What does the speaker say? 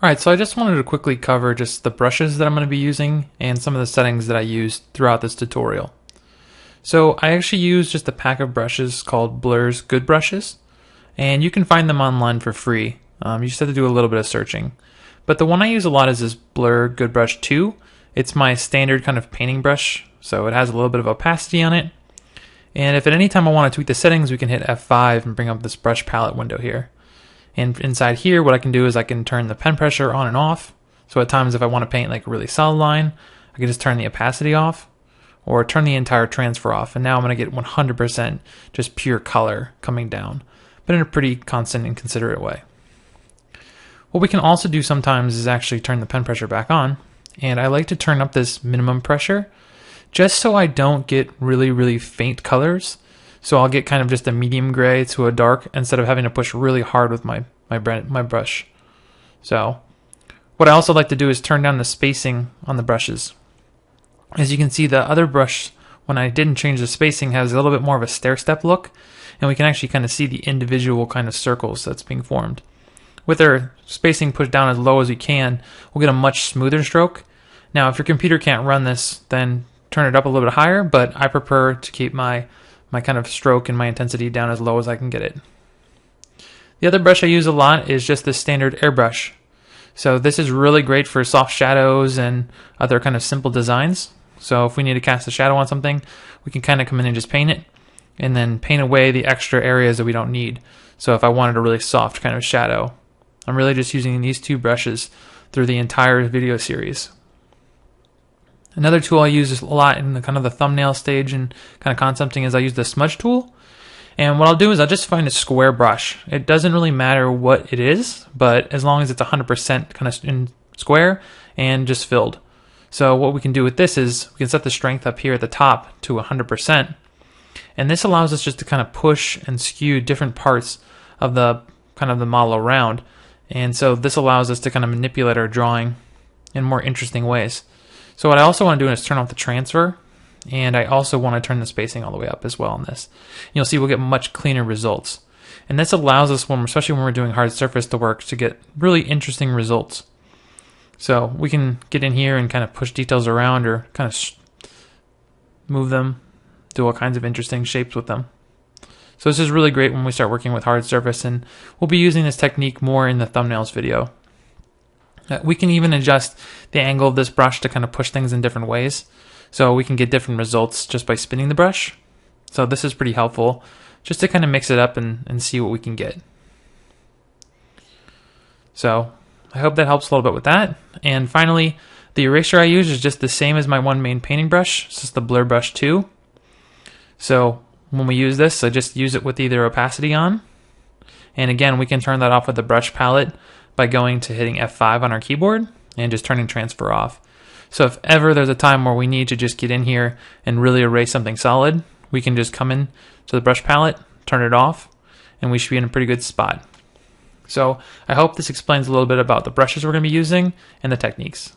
Alright, so I just wanted to quickly cover just the brushes that I'm going to be using and some of the settings that I used throughout this tutorial. So I actually use just a pack of brushes called Blur's Good Brushes, and you can find them online for free. You just have to do a little bit of searching. But the one I use a lot is this Blur Good Brush 2. It's my standard kind of painting brush, so it has a little bit of opacity on it. And if at any time I want to tweak the settings, we can hit F5 and bring up this brush palette window here. And inside here, what I can do is I can turn the pen pressure on and off. So at times if I want to paint like a really solid line, I can just turn the opacity off or turn the entire transfer off. And now I'm going to get 100% just pure color coming down, but in a pretty constant and considerate way. What we can also do sometimes is actually turn the pen pressure back on. And I like to turn up this minimum pressure just so I don't get really faint colors. So I'll get kind of just a medium gray to a dark instead of having to push really hard with my brush. So what I also like to do is turn down the spacing on the brushes. As you can see, the other brush, when I didn't change the spacing, has a little bit more of a stair-step look, and we can actually kind of see the individual kind of circles that's being formed. With our spacing pushed down as low as we can, we'll get a much smoother stroke. Now, if your computer can't run this, then turn it up a little bit higher, but I prefer to keep my kind of stroke and my intensity down as low as I can get it. The other brush I use a lot is just the standard Airbrush. So this is really great for soft shadows and other kind of simple designs. So if we need to cast a shadow on something, we can kind of come in and just paint it, and then paint away the extra areas that we don't need. So if I wanted a really soft kind of shadow, I'm really just using these two brushes through the entire video series. Another tool I use a lot in the kind of the thumbnail stage and kind of concepting is I use the Smudge tool. And what I'll do is I'll just find a square brush. It doesn't really matter what it is, but as long as it's 100% kind of in square and just filled. So what we can do with this is we can set the strength up here at the top to 100%. And this allows us just to kind of push and skew different parts of the kind of the model around. And so this allows us to kind of manipulate our drawing in more interesting ways. So what I also want to do is turn off the transfer, and I also want to turn the spacing all the way up as well on this. And you'll see we'll get much cleaner results. And this allows us, especially when we're doing hard surface to work, to get really interesting results. So we can get in here and kind of push details around or kind of move them, do all kinds of interesting shapes with them. So this is really great when we start working with hard surface, and we'll be using this technique more in the thumbnails video. We can even adjust the angle of this brush to kind of push things in different ways. So we can get different results just by spinning the brush. So this is pretty helpful just to kind of mix it up and see what we can get. So I hope that helps a little bit with that. And finally, the eraser I use is just the same as my one main painting brush. It's just the Blur Brush 2. So when we use this, I just use it with either opacity on. And again, we can turn that off with the brush palette by going to hitting F5 on our keyboard and just turning transfer off. So if ever there's a time where we need to just get in here and really erase something solid, we can just come in to the brush palette, turn it off, and we should be in a pretty good spot. So I hope this explains a little bit about the brushes we're going to be using and the techniques.